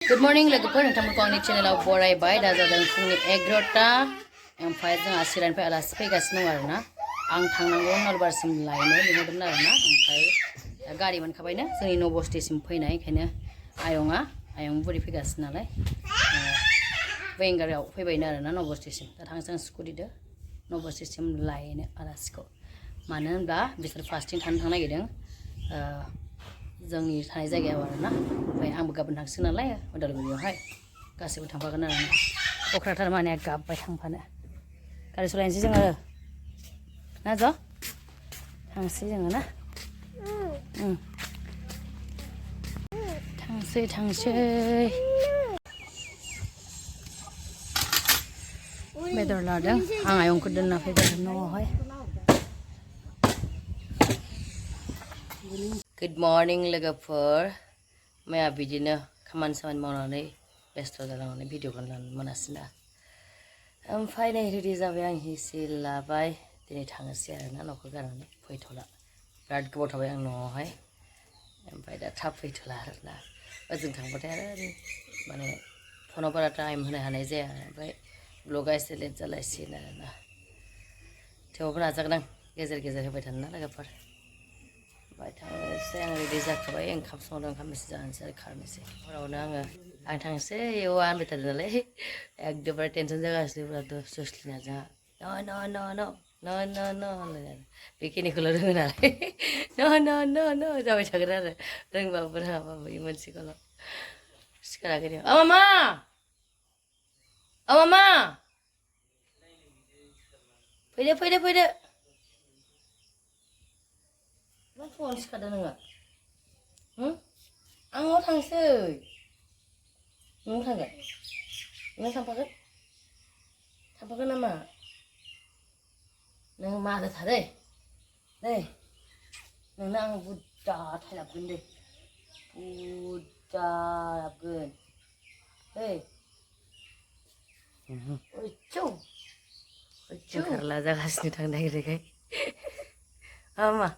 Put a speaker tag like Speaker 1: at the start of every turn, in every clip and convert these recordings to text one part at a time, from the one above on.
Speaker 1: Good morning लोगोफोर नोंथांमोनखौ आंनि चेनेलाव बरायबाय दा जादों फुंनि 11ता ओमफ्राय जोंहा चिरांनिफ्राय आलासि फैगासिनो दं आरोना आं थांनांगौ नलबारसिम लायनो लिंहरदोंमोन आरोना ओमफ्राय गारि मोनखाबायनो जोंनि नबस्टिसिम फैनाय ओंखायनो आयं बुरि फैगासिनो नालाय वेंगाराव फैबायनो आरोना नबस्टिसिम दा थांसै आं स्कुटिजों नबस्टिसिम लायनो आलासिखौ मानो होनब्ला बिसोर फास्टिं थानो नागिरदों जोंनि थानाय जायगायाव आरोना ओमफ्राय आंबो गाबोन थांसिगोन नालाय उदालगुरियावहाय गासैबो थांफागोन आरोना अख्राथार माने गाबबाय थांफानो गारि सालायनोसै जोङो ना ज' थांसै जोङो ना थांसै बेदर लादों आं आयंखौ दोनना फैबाय न'आवहाय गुड मर्निं लोगोफोर मैया बिदिनो खामानि मावनानै बेस्थ' जानानै भिडिअखौ लानो मोनासै ना ओमफ्राय नै रेडि जाबाय आं हिसि लाबाय दिनै थांनोसै आरोना न'खौ गारनानै फैथ'ला बिराद गोबाव थाबाय आं न'आवहाय ओमफ्राय दा थाब फैथ'ला आरोना ओजों थांबाथाय आरो माने फनाव बारा टाइम होनो हानाय जाया ओमफ्राय ब्लगा एसे लेट जालायसिगोन आरोना थेवबो नाजागोन आं गेजेर गेजेर होबाय थानो ना लोगोफोर ओमफ्राय थांनोसै आं रेडि जाखाबाय ओंखाम संदों ओंखाम एसे जानोसै आरो खारनोसै हरावनो आं थांसै इयाव होनबाय थादों नालाय एकदमबारे टेनसन जागासिनो बिराद जस्लिना जोंहा न' होनलाय आरो बेखिनिखौल' रोङो नालाय न' जाबाय थागोन आरो रोंबाबो रोङाबाबो बे मोनसेखौल' सिखाराखै मामा फैदो मा फुङावनो सिखारदों नोङो आं न'आव थांसै न'आव थांगोन नों थांफागोन नामा नों मागोथारै नै नोंनो आं बुरजा थाइलाबगोन दे बुरजा लाबगोन ओंखारला जागासिनो थांनो नागिरनायखाय मा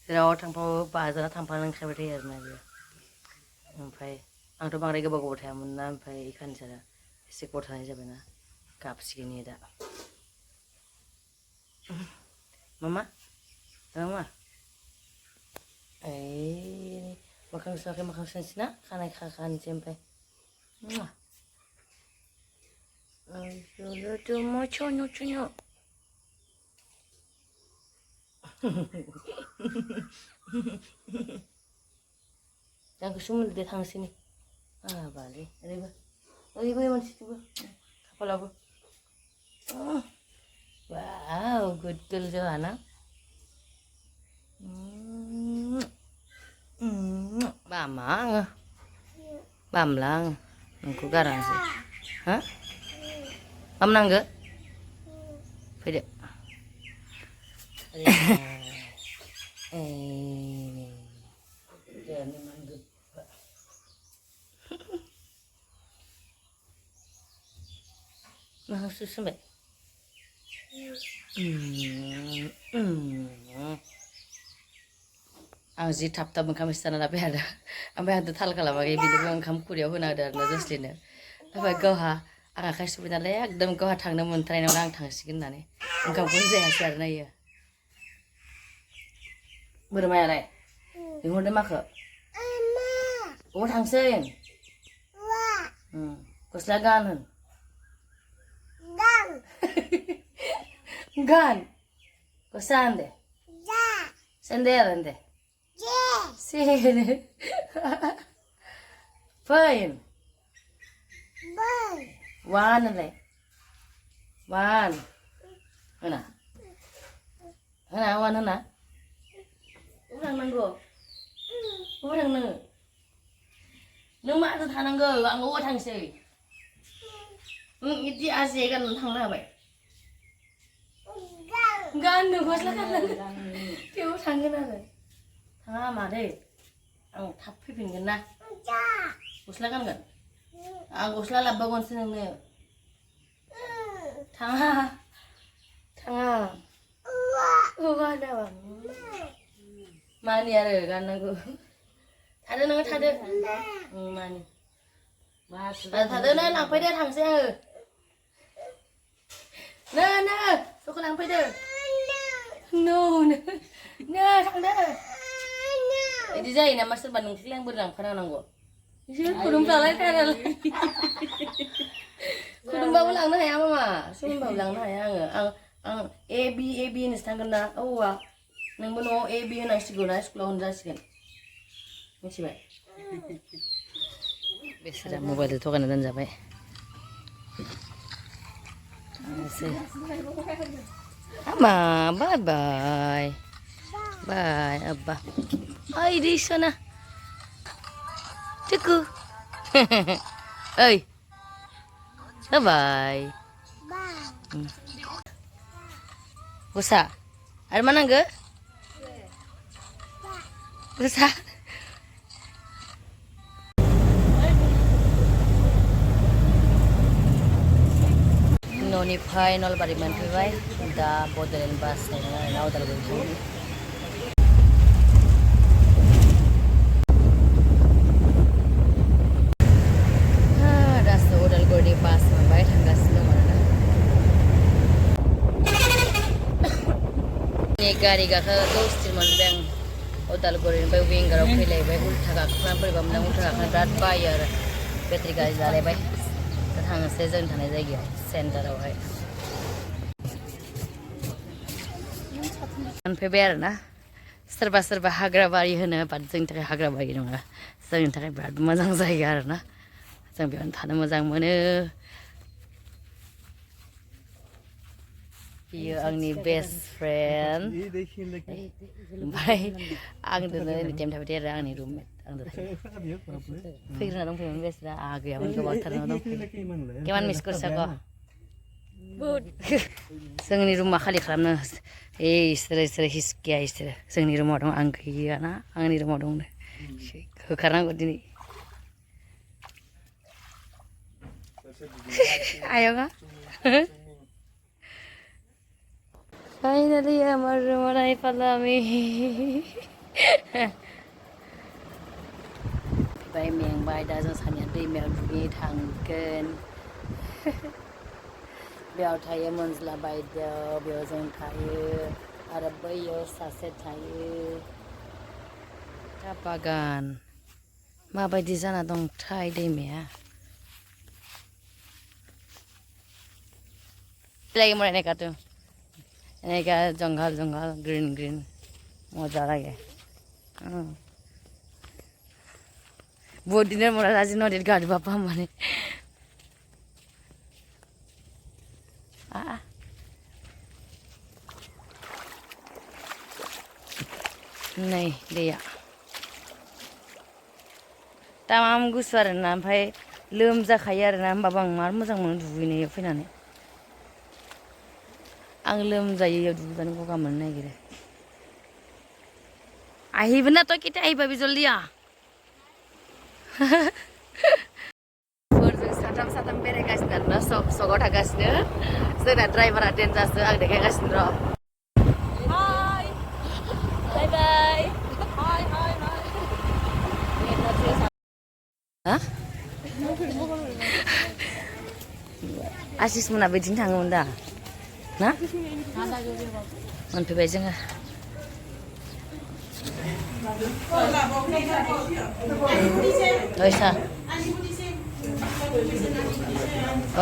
Speaker 1: जेराव थांफाबो बाजाना थांफानो ओंखारबाय थायो आरोना बेयो ओमफ्राय आंथ' बांद्राय गोबाव थायामोन ना ओमफ्राय इखानसारा एसे गोबाव थानाय जाबायना गाबसिगोन इयो दा मामा मोखां सुवाखै मोखां सुनोसै ना खानाय खानोसै ओमफ्राय jangan sumul deh tang sini balik oibo moncikku kepala aku wow betul Johanna bamlang aku garang sih hah bam nangga pede Nah, susu mbak. Ang jि थाब ओंखाम एसे जाना लाबाय आरो ओमफ्राय आंथ' थाल खालामाखै बिदिबो ओंखाम खुरैयाव होना होदो आरोना जस्लिनो ओमफ्राय गावहा आं आखाइ सुबाय नालाय एकदम गावहा थांनो मोनथारनाय नंला आं थांसिगोन होननानै ओंखामखौनो जायासै आरोना इयो बोरमायालाय लिंहरदो माखो अबाव थांसै गस्ला गान होन gan kosande sendere sini fine one le one hana one hana orang nanggo orang nang mak थानांगौ आं अबाव थांसै इदि आजे गान थांनो हाबाय गाननो गस्ला गाननांगोन थेवबो थांगोन आरो थाङा मादै आं थाब फैफिनगोन ना गस्ला गानगोन आं गस्ला लाबोबावगोनसो नोंनो थाङा गानाबा मानि आरो गाननांगौ थादो नोङो थादो मानि थादो नो लांफैदो थांसै आङो नो सखौ लांफैदो नो थांदो बिदि जायो नामा सोरबा नोंखौलाय आं बोरै लांफानांगौ बिसोर खुदुंफ्रालाय थायालाय खुदुंबाबो लांनो हाया मामा सोरबाबो लांनो हाया आं ए बि होनोसो थांगोन ना औवा नोंबो न'आव ए बि होनांसिगौ ना स्कुलाव होनजासिगोन मिथिबाय बेसोरा मबाइलजों थगायना दोनजाबाय थांनोसै Mama, bye-bye. Bye, Abba. Ay, di sana. Cuku. Ay. Bye-bye. Bye. Busa. Ada mana enggak? Busa. न'निफ्राय नलबारि मोनफैबाय दा बड'लेण्ड बास नायनानै उदालगुरि थांनि दासो उदालगुरिनि बास मोनबाय थांगासिनो दं आरोना गारि गाखो दसथिन मोनबाय आं उदालगुरिनिफ्राय विंगाराव फैलायबाय उल्था गाखोना बोरैबा मोनदों उल्था गाखोना बिराद बायो आरो बेटारि गारि लालायबाय दा थांनोसै जों थानाय जायगायाव सेन्टारावहाय मोनफैबाय आरोना सोरबा सोरबा हाग्राबारि होनो बाट जोंनि थाखाय हाग्राबारि नङा जोंनि थाखाय बिराद मोजां जायगा आरोना जों बेयावनो थानो मोजां मोनो बियो आंनि बेस्ट फ्रेन्ड ओमफ्राय आंजोंनो एनिटाइम थाबाय थायो आरो आंनि रुममेट आंजों थायो फैग्रोना दंफैयोमोन बेसोरा आंहा गैयामोन गोबावथारना दंफैयो केमान मिस करसाक' जोंनि रुमा खालि खालामनो इसोरो हिसकिया इसोरो जोंनि रुमाव दं आं गैयाना आंनि रुमाव दं होखारनांगौ दिनै आयङा Finally, আমার রুমার আই পালা আমি बाय मेंबाय दा जों सानैया दैमायाव दुगैनो थांगोन बेयाव थायो मोनज्ला बायदेव बेयाव जों थायो आरो बैयाव सासे थायो दा बागान माबायदि जाना दंथाय दैमाया lagi mau naik tuh ini kayak junggal green mojah lagi buat dinner mau rajin nodit gak ada bapak mana nih dia tamam gusar nampai lem zakaya dan babang mar मोजां मोनो दुगैनायाव फैनानै आं लोमजायो दुगैबानो गगा मोननो नागिरो আহিবি না তই কেতিয়া আহিবি জলদি আ जों साथाम बेरायगासिनो आरोना सगाव थागासिनो जोंना ड्राइभारा देनजारसो आं देखायगासिनो र' हाय बाय बाय हाय हा आशिस मोना बिदिनो थाङोमोन दा ना मोनफैबाय जोङो ओइ सा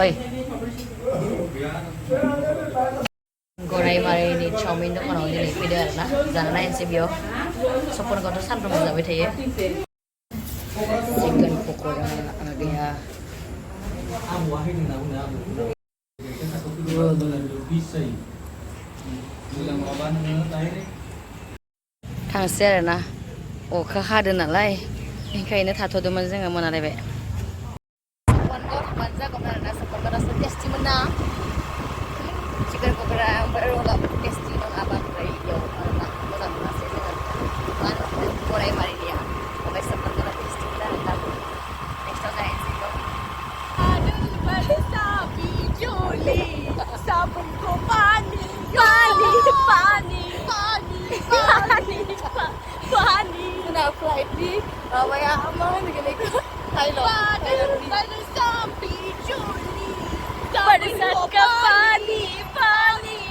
Speaker 1: ओइ गराइमारिनि चावमिन दखानाव दिनै फैदो आरोना जाना नायनोसै बेयाव सपनखौथ' सानफ्रोमबो जाबाय थायो चिकेन पक'रा गैया थांसै आरोना अखा हादों नालाय ओंखायनो थाथ'दोंमोन जोङो मोनालायबाय सपनगाव थांबानो जागौमोन आरोना सपनगावसो टेस्टिमोन ना चिकेन पक'रा ओमफ्राय रलाबो टेस्टि नङा बांद्राय इयाव आरोना मोजां मोनासै जोङो मा होनो गराइमारिनिया ओमफ्राय सपनगावआ टेस्टिमोन आरो दा नेक्स्टआव जाहैनोसै बेयाव sabunku pani Kenapa di kayak aman gini kan Thailand
Speaker 2: pada sampai Juni
Speaker 1: pada saat kembali Bali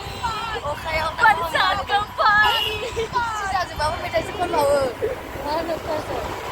Speaker 1: oh kayak pada saat kembali susah sih bapak beda sepon mau mana kasar